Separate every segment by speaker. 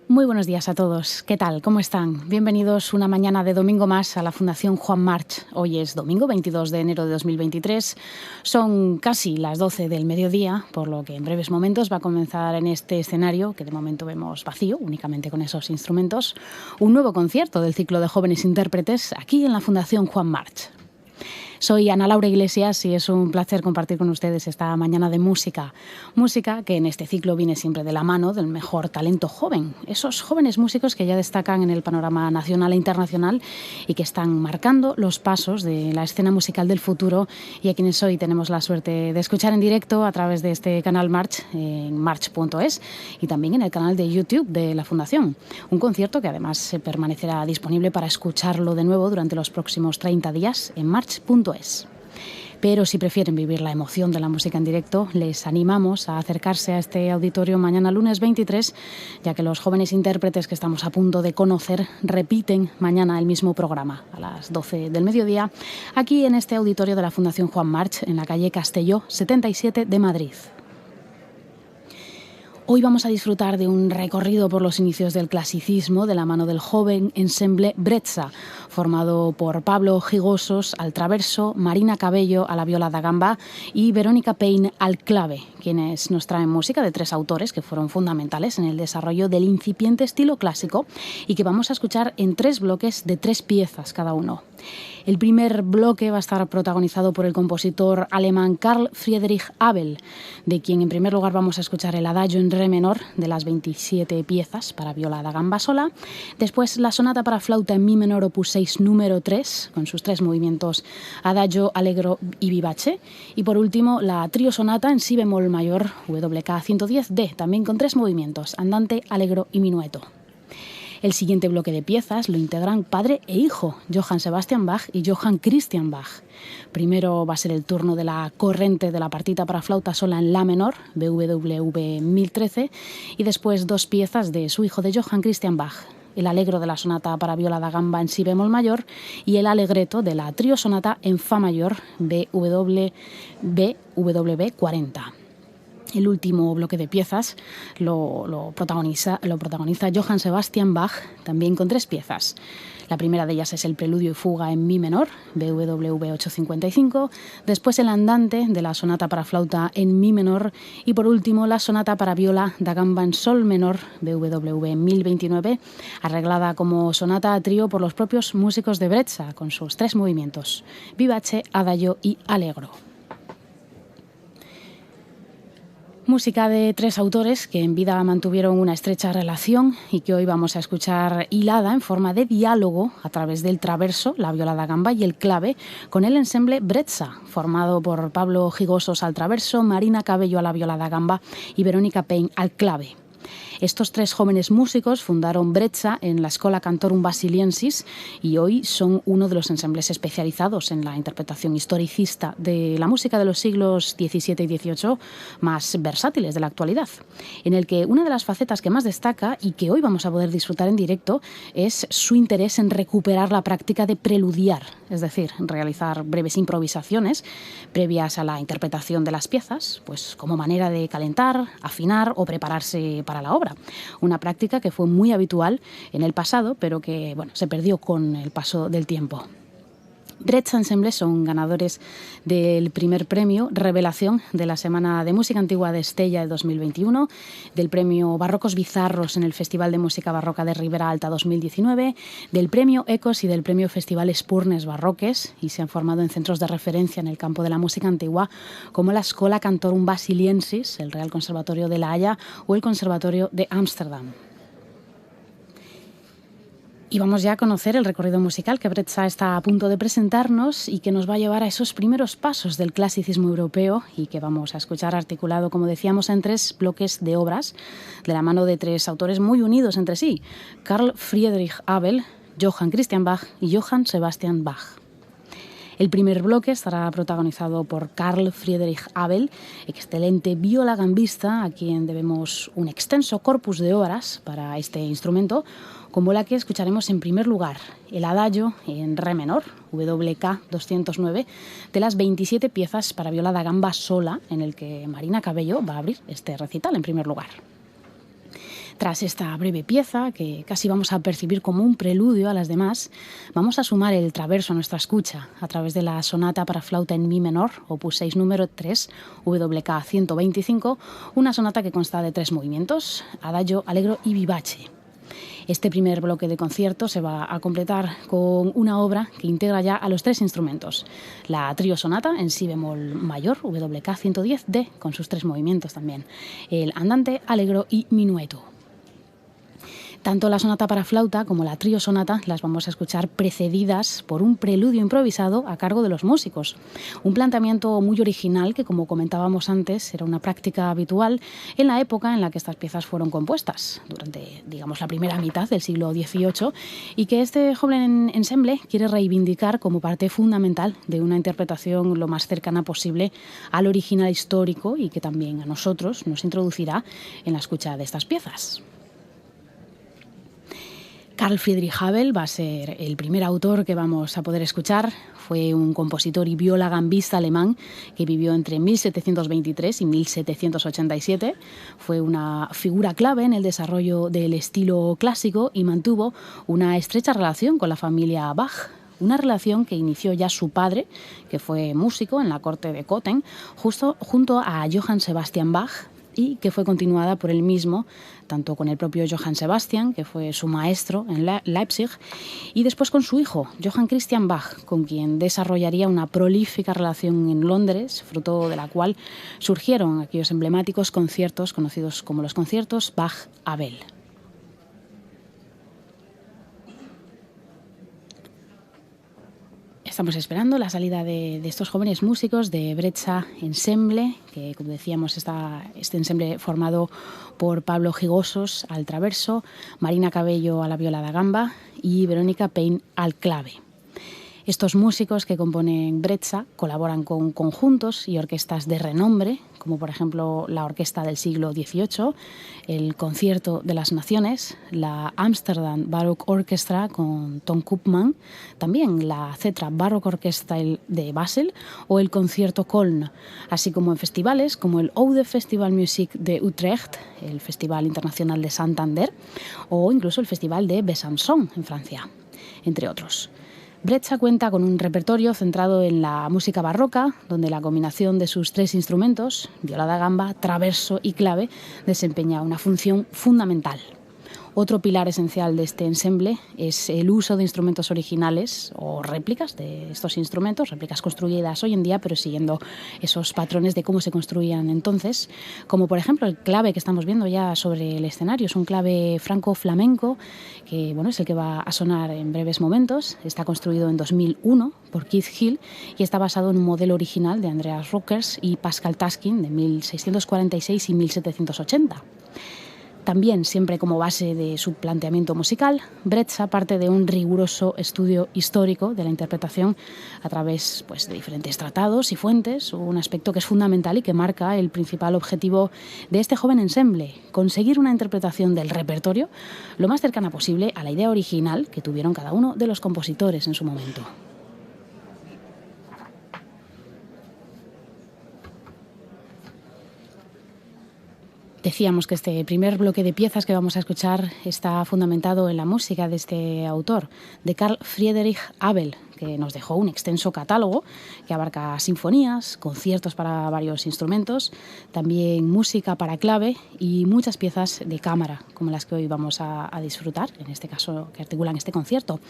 Speaker 1: Muy buenos días a todos. ¿Qué tal? ¿Cómo están? Bienvenidos una mañana de domingo más a la Fundación Juan March. Hoy es domingo 22 de enero de 2023. Son casi las 12 del mediodía, por lo que en breves momentos va a comenzar en este escenario, que de momento vemos vacío, únicamente con esos instrumentos, un nuevo concierto del ciclo de jóvenes intérpretes aquí en la Fundación Juan March. Soy Ana Laura Iglesias y es un placer compartir con ustedes esta mañana de música. Música que en este ciclo viene siempre de la mano del mejor talento joven. Esos jóvenes músicos que ya destacan en el panorama nacional e internacional y que están marcando los pasos de la escena musical del futuro y a quienes hoy tenemos la suerte de escuchar en directo a través de este canal March, en march.es, y también en el canal de YouTube de la Fundación. Un concierto que además permanecerá disponible para escucharlo de nuevo durante los próximos 30 días en march.es. Pero si prefieren vivir la emoción de la música en directo, les animamos a acercarse a este auditorio mañana lunes 23, ya que los jóvenes intérpretes que estamos a punto de conocer repiten mañana el mismo programa a las 12 del mediodía, aquí en este auditorio de la Fundación Juan March, en la calle Castelló 77 de Madrid. Hoy vamos a disfrutar de un recorrido por los inicios del clasicismo de la mano del joven ensemble Brezza, formado por Pablo Gigosos al traverso, Marina Cabello a la viola da gamba y Verónica Payne al clave, quienes nos traen música de tres autores que fueron fundamentales en el desarrollo del incipiente estilo clásico y que vamos a escuchar en tres bloques de 3 piezas cada uno. El primer bloque va a estar protagonizado por el compositor alemán Carl Friedrich Abel, de quien en primer lugar vamos a escuchar el adagio en re menor de las 27 piezas para viola da gamba sola, después la sonata para flauta en mi menor opus 6 número 3, con sus 3 movimientos adagio, allegro y vivace, y por último la trío sonata en si bemol mayor WK 110D, también con 3 movimientos, andante, allegro y minueto. El siguiente bloque de piezas lo integran padre e hijo, Johann Sebastian Bach y Johann Christian Bach. Primero va a ser el turno de la corrente de la partita para flauta sola en la menor, BWV 1013, y después 2 piezas de su hijo de Johann Christian Bach, el allegro de la sonata para viola da gamba en si bemol mayor y el allegretto de la trío sonata en fa mayor, BWV 40. El último bloque de piezas lo protagoniza Johann Sebastian Bach, también con 3 piezas. La primera de ellas es el preludio y fuga en mi menor, BWV 855, después el andante de la sonata para flauta en mi menor y por último la sonata para viola da gamba en sol menor, BWV 1029, arreglada como sonata a trío por los propios músicos de Brezza, con sus 3 movimientos, vivace, adagio y allegro. Música de 3 autores que en vida mantuvieron una estrecha relación y que hoy vamos a escuchar hilada en forma de diálogo a través del traverso, la viola da gamba y el clave, con el ensemble Brezza, formado por Pablo Gigosos al traverso, Marina Cabello a la viola da gamba y Verónica Payne al clave. Estos 3 jóvenes músicos fundaron Brezza en la Schola Cantorum Basiliensis y hoy son uno de los ensembles especializados en la interpretación historicista de la música de los siglos XVII y XVIII más versátiles de la actualidad, en el que una de las facetas que más destaca y que hoy vamos a poder disfrutar en directo es su interés en recuperar la práctica de preludiar, es decir, realizar breves improvisaciones previas a la interpretación de las piezas, pues como manera de calentar, afinar o prepararse para la obra. Una práctica que fue muy habitual en el pasado, pero que se perdió con el paso del tiempo. Brezza Ensemble son ganadores del primer premio Revelación de la Semana de Música Antigua de Estella de 2021, del premio Barrocos Bizarros en el Festival de Música Barroca de Ribera Alta 2019, del premio Ecos y del premio Festival Espurnes Barroques, y se han formado en centros de referencia en el campo de la música antigua como la Schola Cantorum Basiliensis, el Real Conservatorio de La Haya o el Conservatorio de Ámsterdam. Y vamos ya a conocer el recorrido musical que Brezza está a punto de presentarnos y que nos va a llevar a esos primeros pasos del clasicismo europeo y que vamos a escuchar articulado, como decíamos, en 3 bloques de obras de la mano de 3 autores muy unidos entre sí: Carl Friedrich Abel, Johann Christian Bach y Johann Sebastian Bach. El primer bloque estará protagonizado por Carl Friedrich Abel, excelente viola-gambista, a quien debemos un extenso corpus de obras para este instrumento, como la que escucharemos en primer lugar, el adagio en re menor, WK 209, de las 27 piezas para viola da gamba sola, en el que Marina Cabello va a abrir este recital en primer lugar. Tras esta breve pieza, que casi vamos a percibir como un preludio a las demás, vamos a sumar el traverso a nuestra escucha a través de la sonata para flauta en mi menor, opus 6 número 3, WK 125, una sonata que consta de 3 movimientos, adagio, allegro y vivace. Este primer bloque de concierto se va a completar con una obra que integra ya a los 3 instrumentos. La trío sonata en si bemol mayor, WK 110D, con sus 3 movimientos también. El andante, allegro y minueto. Tanto la sonata para flauta como la trío sonata las vamos a escuchar precedidas por un preludio improvisado a cargo de los músicos. Un planteamiento muy original que, como comentábamos antes, era una práctica habitual en la época en la que estas piezas fueron compuestas, durante, digamos, la primera mitad del siglo XVIII, y que este joven ensemble quiere reivindicar como parte fundamental de una interpretación lo más cercana posible al original histórico y que también a nosotros nos introducirá en la escucha de estas piezas. Carl Friedrich Abel va a ser el primer autor que vamos a poder escuchar. Fue un compositor y viola gambista alemán que vivió entre 1723 y 1787. Fue una figura clave en el desarrollo del estilo clásico y mantuvo una estrecha relación con la familia Bach. Una relación que inició ya su padre, que fue músico en la corte de Cothen, justo junto a Johann Sebastian Bach, y que fue continuada por él mismo, tanto con el propio Johann Sebastian, que fue su maestro en Leipzig, y después con su hijo, Johann Christian Bach, con quien desarrollaría una prolífica relación en Londres, fruto de la cual surgieron aquellos emblemáticos conciertos conocidos como los conciertos Bach-Abel. Estamos esperando la salida de estos jóvenes músicos de Breccia Ensemble, que, como decíamos, este ensemble formado por Pablo Gigosos al traverso, Marina Cabello a la viola da gamba y Verónica Payne al clave. Estos músicos que componen Breccia colaboran con conjuntos y orquestas de renombre, como por ejemplo la Orquesta del siglo XVIII, el Concierto de las Naciones, la Amsterdam Baroque Orchestra con Tom Koopman, también la Cetra Baroque Orchestra de Basel o el Concierto Köln, así como en festivales como el Oude Festival Music de Utrecht, el Festival Internacional de Santander o incluso el Festival de Besançon en Francia, entre otros. Breccia cuenta con un repertorio centrado en la música barroca, donde la combinación de sus 3 instrumentos, viola da gamba, traverso y clave, desempeña una función fundamental. Otro pilar esencial de este ensemble es el uso de instrumentos originales o réplicas de estos instrumentos, réplicas construidas hoy en día, pero siguiendo esos patrones de cómo se construían entonces, como por ejemplo el clave que estamos viendo ya sobre el escenario. Es un clave franco-flamenco que es el que va a sonar en breves momentos. Está construido en 2001 por Keith Hill y está basado en un modelo original de Andreas Rockers y Pascal Taskin de 1646 y 1780. También, siempre como base de su planteamiento musical, Breccia parte de un riguroso estudio histórico de la interpretación a través de diferentes tratados y fuentes, un aspecto que es fundamental y que marca el principal objetivo de este joven ensemble: conseguir una interpretación del repertorio lo más cercana posible a la idea original que tuvieron cada uno de los compositores en su momento. Decíamos que este primer bloque de piezas que vamos a escuchar está fundamentado en la música de este autor, de Carl Friedrich Abel, que nos dejó un extenso catálogo que abarca sinfonías, conciertos para varios instrumentos, también música para clave y muchas piezas de cámara, como las que hoy vamos a disfrutar, en este caso que articulan este concierto.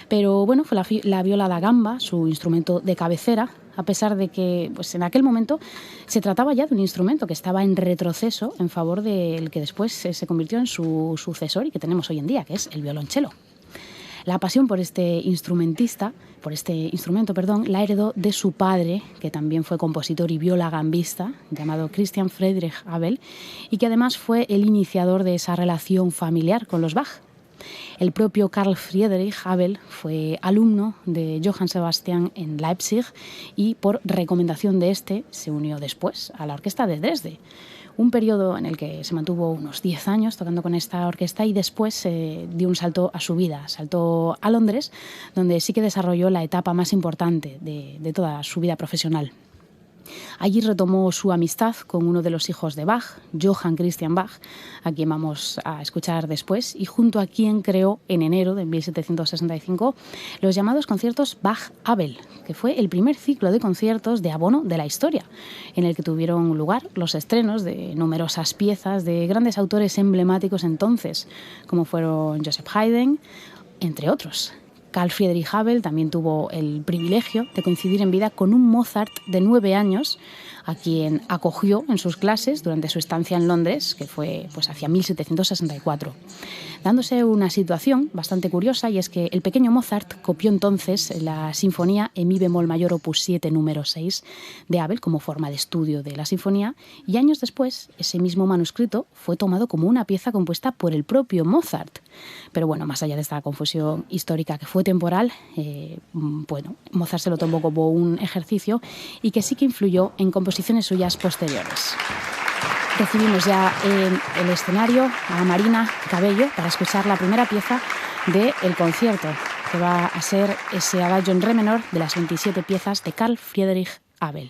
Speaker 1: Pero fue la viola da gamba su instrumento de cabecera, a pesar de que en aquel momento se trataba ya de un instrumento que estaba en retroceso en favor del que después se convirtió en su sucesor y que tenemos hoy en día, que es el violonchelo. La pasión por este instrumento, la heredó de su padre, que también fue compositor y viola gambista, llamado Christian Friedrich Abel, y que además fue el iniciador de esa relación familiar con los Bach. El propio Carl Friedrich Abel fue alumno de Johann Sebastian en Leipzig y por recomendación de este se unió después a la orquesta de Dresde. Un periodo en el que se mantuvo unos 10 años tocando con esta orquesta y después dio un salto a su vida, saltó a Londres, donde sí que desarrolló la etapa más importante de toda su vida profesional. Allí retomó su amistad con uno de los hijos de Bach, Johann Christian Bach, a quien vamos a escuchar después, y junto a quien creó en enero de 1765 los llamados conciertos Bach-Abel, que fue el primer ciclo de conciertos de abono de la historia, en el que tuvieron lugar los estrenos de numerosas piezas de grandes autores emblemáticos entonces, como fueron Joseph Haydn, entre otros. Carl Friedrich Abel también tuvo el privilegio de coincidir en vida con un Mozart de 9 años, a quien acogió en sus clases durante su estancia en Londres, que fue hacia 1764, dándose una situación bastante curiosa, y es que el pequeño Mozart copió entonces la sinfonía en mi bemol mayor opus 7 número 6 de Abel como forma de estudio de la sinfonía, y años después ese mismo manuscrito fue tomado como una pieza compuesta por el propio Mozart. Pero bueno, más allá de esta confusión histórica que fue temporal, Mozart se lo tomó como un ejercicio y que sí que influyó en composiciones suyas posteriores. Recibimos ya en el escenario a Marina Cabello para escuchar la primera pieza del concierto, que va a ser ese adagio en re menor de las 27 piezas de Carl Friedrich Abel.